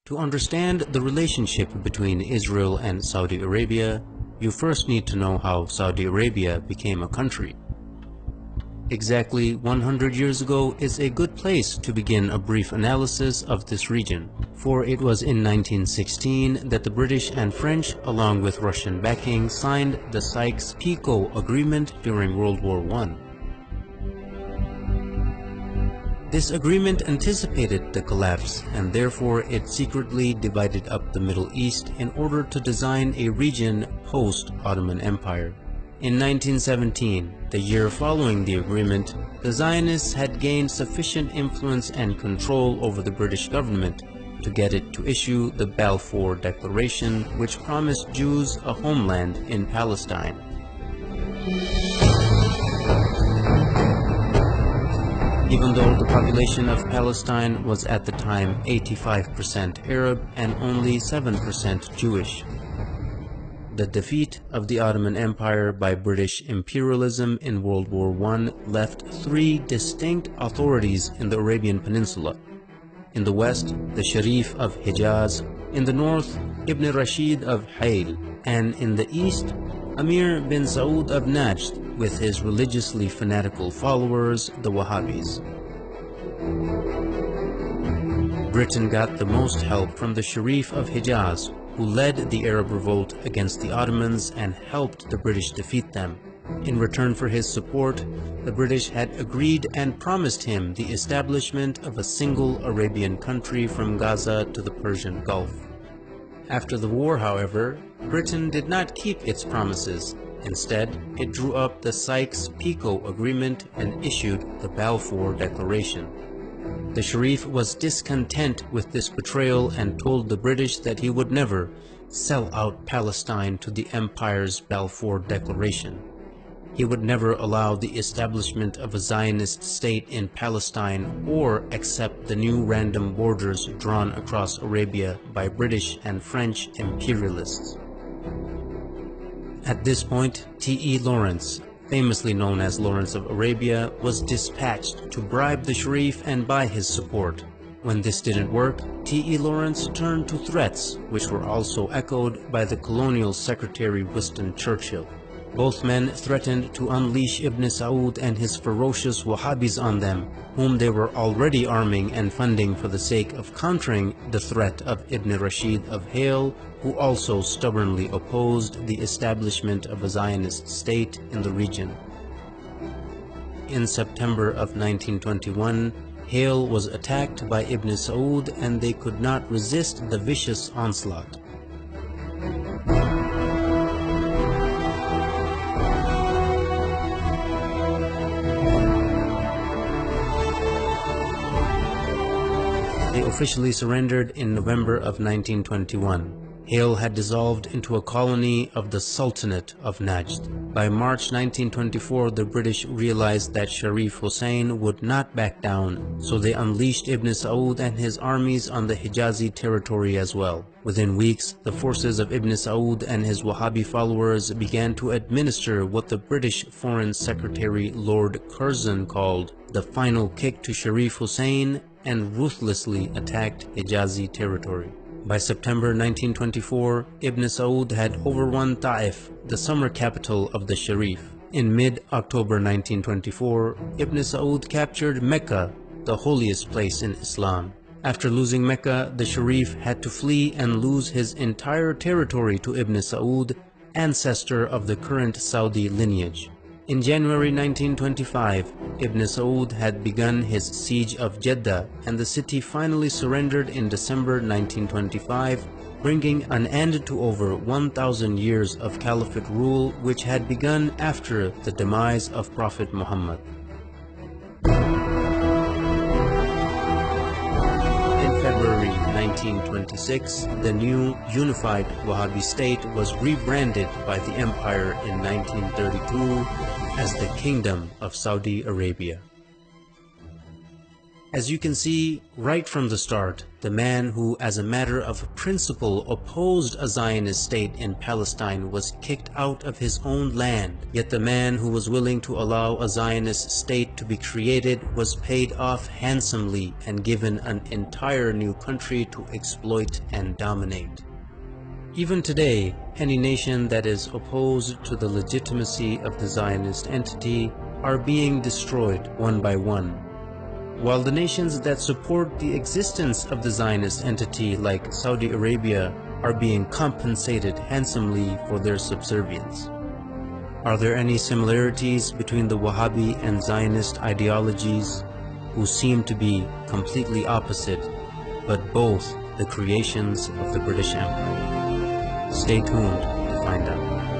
To understand the relationship between Israel and Saudi Arabia, you first need to know how Saudi Arabia became a country. Exactly 100 years ago is a good place to begin a brief analysis of this region, for it was in 1916 that the British and French, along with Russian backing, signed the Sykes-Picot Agreement during World War I. This agreement anticipated the collapse, and therefore it secretly divided up the Middle East in order to design a region post-Ottoman Empire. In 1917, the year following the agreement, the Zionists had gained sufficient influence and control over the British government to get it to issue the Balfour Declaration, which promised Jews a homeland in Palestine. Even though the population of Palestine was at the time 85% Arab and only 7% Jewish. The defeat of the Ottoman Empire by British imperialism in World War I left three distinct authorities in the Arabian Peninsula. In the west, the Sharif of Hijaz; in the north, Ibn Rashid of Hayl; and in the east, Amir bin Saud of Najd with his religiously fanatical followers, the Wahhabis. Britain got the most help from the Sharif of Hijaz, who led the Arab revolt against the Ottomans and helped the British defeat them. In return for his support, the British had agreed and promised him the establishment of a single Arabian country from Gaza to the Persian Gulf. After the war, however, Britain did not keep its promises. Instead, it drew up the Sykes-Picot Agreement and issued the Balfour Declaration. The Sharif was discontent with this betrayal and told the British that he would never sell out Palestine to the Empire's Balfour Declaration. He would never allow the establishment of a Zionist state in Palestine or accept the new random borders drawn across Arabia by British and French imperialists. At this point, T.E. Lawrence, famously known as Lawrence of Arabia, was dispatched to bribe the Sharif and buy his support. When this didn't work, T.E. Lawrence turned to threats, which were also echoed by the colonial secretary Winston Churchill. Both men threatened to unleash Ibn Saud and his ferocious Wahhabis on them, whom they were already arming and funding for the sake of countering the threat of Ibn Rashid of Hayl, who also stubbornly opposed the establishment of a Zionist state in the region. In September of 1921, Hayl was attacked by Ibn Saud and they could not resist the vicious onslaught. They officially surrendered in November of 1921. Hayl had dissolved into a colony of the Sultanate of Najd. By March 1924, the British realized that Sharif Hussein would not back down, so they unleashed Ibn Saud and his armies on the Hijazi territory as well. Within weeks, the forces of Ibn Saud and his Wahhabi followers began to administer what the British Foreign Secretary Lord Curzon called the final kick to Sharif Hussein and ruthlessly attacked Hijazi territory. By September 1924, Ibn Saud had overrun Ta'if, the summer capital of the Sharif. In mid-October 1924, Ibn Saud captured Mecca, the holiest place in Islam. After losing Mecca, the Sharif had to flee and lose his entire territory to Ibn Saud, ancestor of the current Saudi lineage. In January 1925, Ibn Saud had begun his siege of Jeddah, and the city finally surrendered in December 1925, bringing an end to over 1,000 years of caliphate rule which had begun after the demise of Prophet Muhammad. In February 1926, the new unified Wahhabi state was rebranded by the empire in 1932 as the Kingdom of Saudi Arabia. As you can see right from the start, the man who, as a matter of principle, opposed a Zionist state in Palestine was kicked out of his own land, yet the man who was willing to allow a Zionist state to be created was paid off handsomely and given an entire new country to exploit and dominate. Even today, any nation that is opposed to the legitimacy of the Zionist entity are being destroyed one by one, while the nations that support the existence of the Zionist entity, like Saudi Arabia, are being compensated handsomely for their subservience. Are there any similarities between the Wahhabi and Zionist ideologies, who seem to be completely opposite, but both the creations of the British Empire? Stay tuned to find out.